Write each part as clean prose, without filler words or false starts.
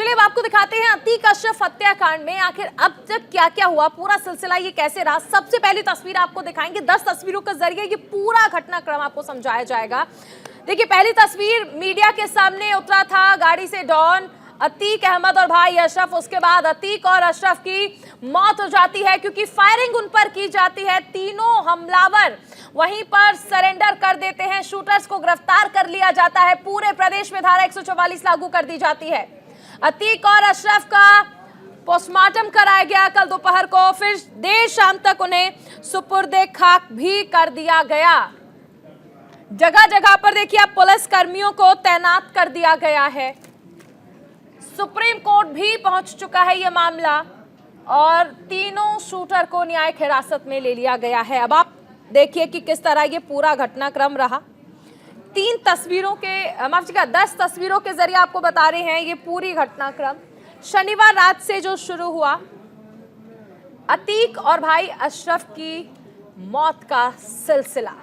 चलिए अब आपको दिखाते हैं अतीक अशरफ हत्याकांड में आखिर अब तक क्या क्या हुआ, पूरा सिलसिला ये कैसे रहा। सबसे पहली तस्वीर आपको दिखाएंगे, 10 तस्वीरों के जरिए ये पूरा घटनाक्रम आपको समझाया जाएगा। देखिए पहली तस्वीर, मीडिया के सामने उतरा था गाड़ी से डॉन अतीक अहमद और भाई अशरफ। उसके बाद अतीक और अशरफ की मौत हो जाती है क्योंकि फायरिंग उन पर की जाती है। तीनों हमलावर वहीं पर सरेंडर कर देते हैं, शूटर्स को गिरफ्तार कर लिया जाता है। पूरे प्रदेश में धारा 144 लागू कर दी जाती है। अतीक और अशरफ का पोस्टमार्टम कराया गया कल दोपहर को, फिर देर शाम तक उन्हें सुपुर्दे खाक भी कर दिया गया। जगह जगह पर देखिए अब पुलिस कर्मियों को तैनात कर दिया गया है। सुप्रीम कोर्ट भी पहुंच चुका है ये मामला और तीनों शूटर को न्यायिक हिरासत में ले लिया गया है। अब आप देखिए कि किस तरह ये पूरा घटनाक्रम रहा। 3 तस्वीरों के माफ कीजिएगा 10 तस्वीरों के जरिए आपको बता रहे हैं ये पूरी घटनाक्रम। शनिवार रात से जो शुरू हुआ, अतीक और भाई अशरफ की मौत का सिलसिला।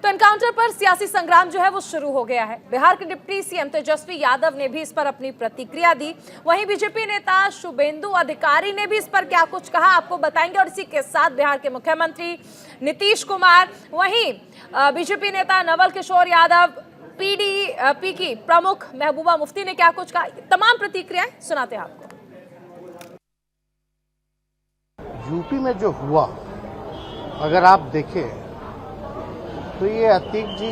तो एनकाउंटर पर सियासी संग्राम जो है वो शुरू हो गया है। बिहार के डिप्टी सीएम तेजस्वी यादव ने भी इस पर अपनी प्रतिक्रिया दी। वहीं बीजेपी नेता शुभेंदु अधिकारी ने भी इस पर क्या कुछ कहा आपको बताएंगे। और इसी के साथ बिहार के मुख्यमंत्री नीतीश कुमार, वहीं बीजेपी नेता नवल किशोर यादव, पीडीपी की प्रमुख महबूबा मुफ्ती ने क्या कुछ कहा, तमाम प्रतिक्रियाएं सुनाते हैं आपको। यूपी में जो हुआ अगर आप देखें तो ये अतीक जी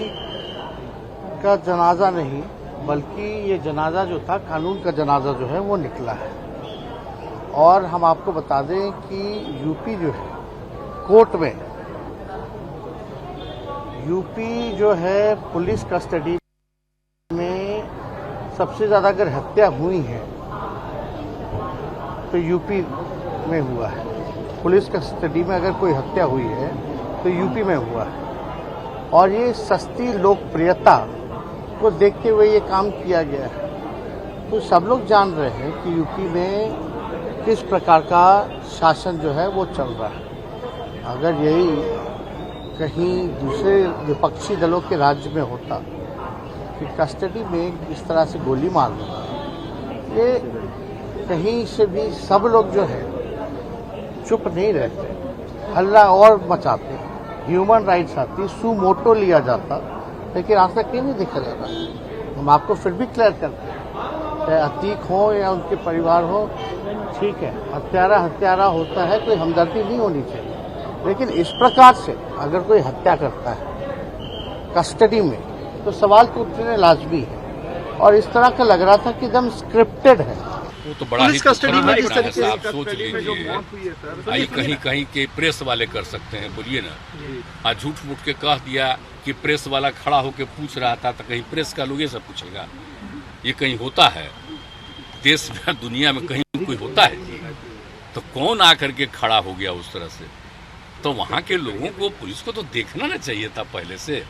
का जनाजा नहीं बल्कि ये जनाजा जो था कानून का जनाजा जो है वो निकला है। और हम आपको बता दें कि यूपी जो है कोर्ट में, यूपी जो है पुलिस कस्टडी में सबसे ज्यादा अगर हत्या हुई है तो यूपी में हुआ है। पुलिस कस्टडी में अगर कोई हत्या हुई है तो यूपी में हुआ है। और ये सस्ती लोकप्रियता को देखते हुए ये काम किया गया है। तो सब लोग जान रहे हैं कि यूपी में किस प्रकार का शासन जो है वो चल रहा है। अगर यही कहीं दूसरे विपक्षी दलों के राज्य में होता कि कस्टडी में इस तरह से गोली मारना, ये कहीं से भी सब लोग जो है चुप नहीं रहते, हल्ला और मचाते, ह्यूमन राइट्स आती, सुमोटो लिया जाता, लेकिन आज तक ये नहीं दिखा जा रहा। हम आपको फिर भी क्लियर करते हैं, चाहे अतीक हो या उनके परिवार हो, ठीक है, हत्यारा होता है, कोई हमदर्दी नहीं होनी चाहिए। लेकिन इस प्रकार से अगर कोई हत्या करता है कस्टडी में तो सवाल तो उठने लाजमी है। और इस तरह का लग रहा था कि एकदम स्क्रिप्टेड है। वो तो बड़ा ही कस्टडी में जिस तरीके से आप सोच लीजिए, आई कहीं कहीं के प्रेस वाले कर सकते हैं, बोलिए ना। आज झूठ मूठ के कह दिया कि प्रेस वाला खड़ा होकर पूछ रहा था, तो कहीं प्रेस का लोग ये सब पूछेगा? ये कहीं होता है देश में, दुनिया में कहीं कोई होता है? तो कौन आकर के खड़ा हो गया उस तरह से? तो वहां के लोगों को, पुलिस को तो देखना ना चाहिए था पहले से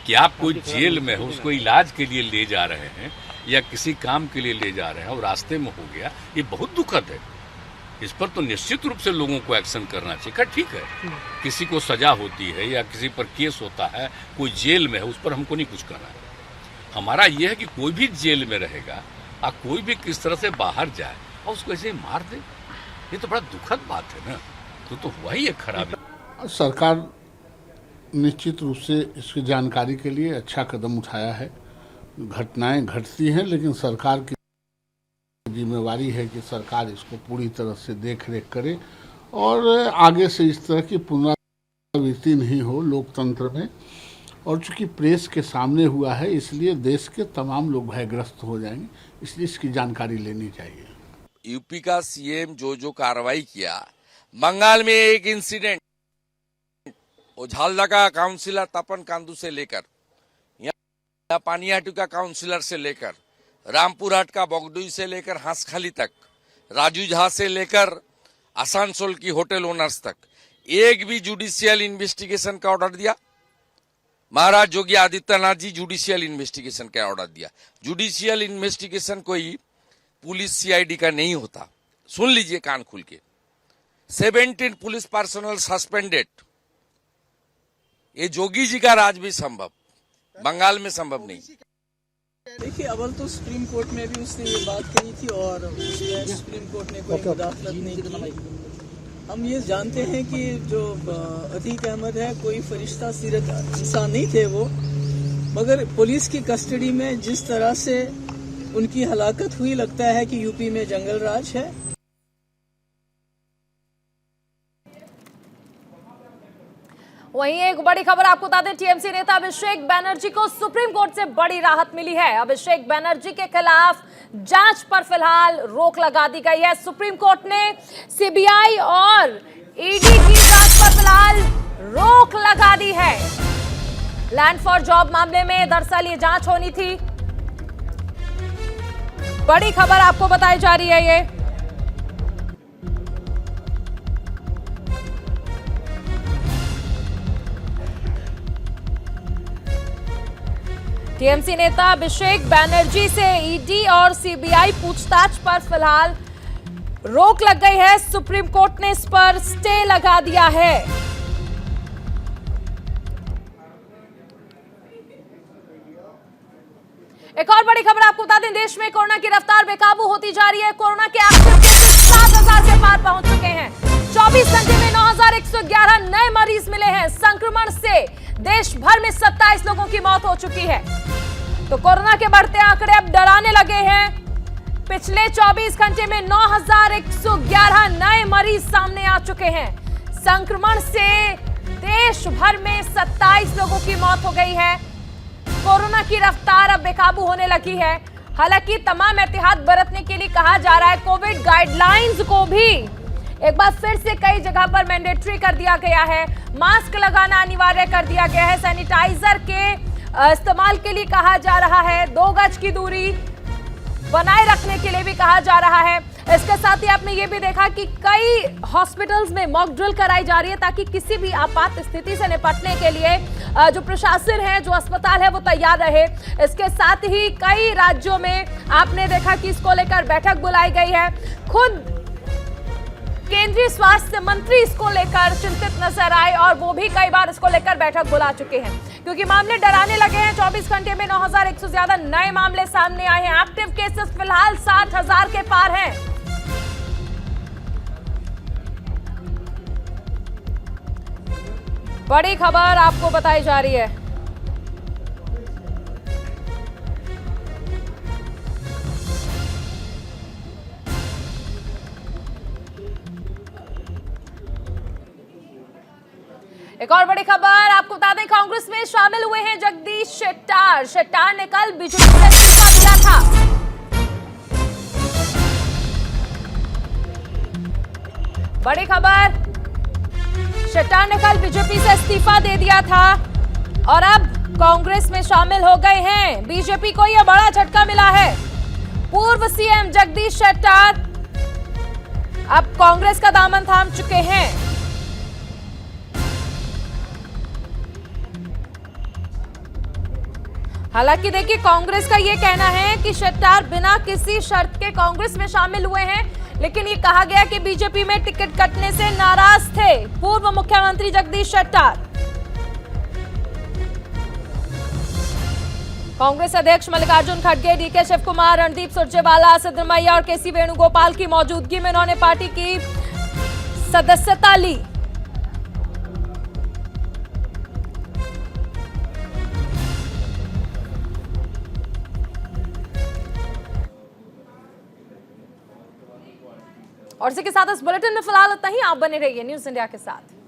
कि आप कोई जेल में हो, उसको इलाज के लिए ले जा रहे हैं या किसी काम के लिए ले जा रहे हैं और रास्ते में हो गया, ये बहुत दुखद है। इस पर तो निश्चित रूप से लोगों को एक्शन करना चाहिए। ठीक है, किसी को सजा होती है या किसी पर केस होता है, कोई जेल में है, उस पर हमको नहीं कुछ करना है। हमारा ये है कि कोई भी जेल में रहेगा और कोई भी किस तरह से बाहर जाए और उसको ऐसे ही मार दे, ये तो बड़ा दुखद बात है ना। तो हुआ ही है खराबी। सरकार निश्चित रूप से इसकी जानकारी के लिए अच्छा कदम उठाया है। घटनाएं घटती हैं, लेकिन सरकार की जिम्मेवारी है कि सरकार इसको पूरी तरह से देख रेख करे और आगे से इस तरह की पुनरावृत्ति नहीं हो लोकतंत्र में। और चूंकि प्रेस के सामने हुआ है, इसलिए देश के तमाम लोग भयग्रस्त हो जाएंगे, इसलिए इसकी जानकारी लेनी चाहिए। यूपी का सीएम जो कार्रवाई किया, बंगाल में एक इंसिडेंट, वो झालदा का काउंसिलर तपन कांदू से लेकर, पानियाटू का काउंसिलर से लेकर, रामपुर हाट का बगडुई से लेकर हांसखाली तक, राजू झा से लेकर आसानसोल की होटल ओनर्स तक, एक भी जुडिशियल इन्वेस्टिगेशन का ऑर्डर दिया। महाराज योगी आदित्यनाथ जी जुडिशियल इन्वेस्टिगेशन का ऑर्डर दिया। जुडिशियल इन्वेस्टिगेशन कोई पुलिस सीआईडी का नहीं होता। सुन लीजिए कान खुल के, 17 पुलिस पर्सनल सस्पेंडेड, ये जोगी जी का राज भी संभव, बंगाल में संभव नहीं। देखिए, अव्वल तो सुप्रीम कोर्ट में भी उसने ये बात कही थी और उसमें सुप्रीम कोर्ट ने कोई मुदाखलत नहीं की। हम ये जानते हैं कि जो अतीक अहमद है कोई फरिश्ता सीरत इंसान नहीं थे वो, मगर पुलिस की कस्टडी में जिस तरह से उनकी हलाकत हुई, लगता है कि यूपी में जंगल राज है। वहीं एक बड़ी खबर आपको बता दें, टीएमसी नेता अभिषेक बनर्जी को सुप्रीम कोर्ट से बड़ी राहत मिली है। अभिषेक बनर्जी के खिलाफ जांच पर फिलहाल रोक लगा दी गई है। सुप्रीम कोर्ट ने सीबीआई और ईडी की जांच पर फिलहाल रोक लगा दी है। लैंड फॉर जॉब मामले में दरअसल ये जांच होनी थी। बड़ी खबर आपको बताई जा रही है ये। टीएमसी नेता अभिषेक बनर्जी से ईडी और सीबीआई पूछताछ पर फिलहाल रोक लग गई है। सुप्रीम कोर्ट ने इस पर स्टे लगा दिया है। एक और बड़ी खबर आपको बता दें, देश में कोरोना की रफ्तार बेकाबू होती जा रही है। कोरोना के एक्टिव केसेस 7,000 के पार पहुंच चुके हैं। 24 घंटे में 9,111 नए मरीज मिले हैं। संक्रमण से देश भर में 27 लोगों की मौत हो चुकी है। तो कोरोना के बढ़ते आंकड़े अब डराने लगे हैं। पिछले 24 घंटे में 9,111 नए मरीज सामने आ चुके हैं। संक्रमण से देश भर में 27 लोगों की मौत हो गई है। कोरोना की रफ्तार अब बेकाबू होने लगी है। हालांकि तमाम एहतियात बरतने के लिए कहा जा रहा है। कोविड गाइडलाइंस को भी एक बार फिर से कई जगह पर मैंडेटरी कर दिया गया है। मास्क लगाना अनिवार्य कर दिया गया है। सैनिटाइजर के इस्तेमाल के लिए कहा जा रहा है। 2 गज की दूरी बनाए रखने के लिए भी कहा जा रहा है। इसके साथ ही आपने ये भी देखा कि कई हॉस्पिटल्स में मॉक ड्रिल कराई जा रही है ताकि किसी भी आपात स्थिति से निपटने के लिए जो प्रशासन है, जो अस्पताल है, वो तैयार रहे। इसके साथ ही कई राज्यों में आपने देखा कि इसको लेकर बैठक बुलाई गई है। खुद केंद्रीय स्वास्थ्य मंत्री इसको लेकर चिंतित नजर आए और वो भी कई बार इसको लेकर बैठक बुला चुके हैं, क्योंकि मामले डराने लगे हैं। 24 घंटे में 9,100 से ज्यादा नए मामले सामने आए हैं। एक्टिव केसेस फिलहाल 60,000 के पार हैं। बड़ी खबर आपको बताई जा रही है। एक और बड़ी खबर आपको बता दें, कांग्रेस में शामिल हुए हैं जगदीश शेट्टार। शेट्टार ने कल बीजेपी से इस्तीफा दिया था। बड़ी खबर, शेट्टार ने कल बीजेपी से इस्तीफा दे दिया था और अब कांग्रेस में शामिल हो गए हैं। बीजेपी को यह बड़ा झटका मिला है। पूर्व सीएम जगदीश शेट्टार अब कांग्रेस का दामन थाम चुके हैं। हालांकि देखिए, कांग्रेस का यह कहना है कि शेट्टार बिना किसी शर्त के कांग्रेस में शामिल हुए हैं, लेकिन ये कहा गया कि बीजेपी में टिकट कटने से नाराज थे पूर्व मुख्यमंत्री जगदीश शेट्टार। कांग्रेस अध्यक्ष मल्लिकार्जुन खड़गे, डीके शिवकुमार, रणदीप सुरजेवाला, सिद्धरमैया और केसी वेणुगोपाल की मौजूदगी में उन्होंने पार्टी की सदस्यता ली। और इसी के साथ इस बुलेटिन में फिलहाल इतना ही। आप बने रहिए न्यूज़ इंडिया के साथ।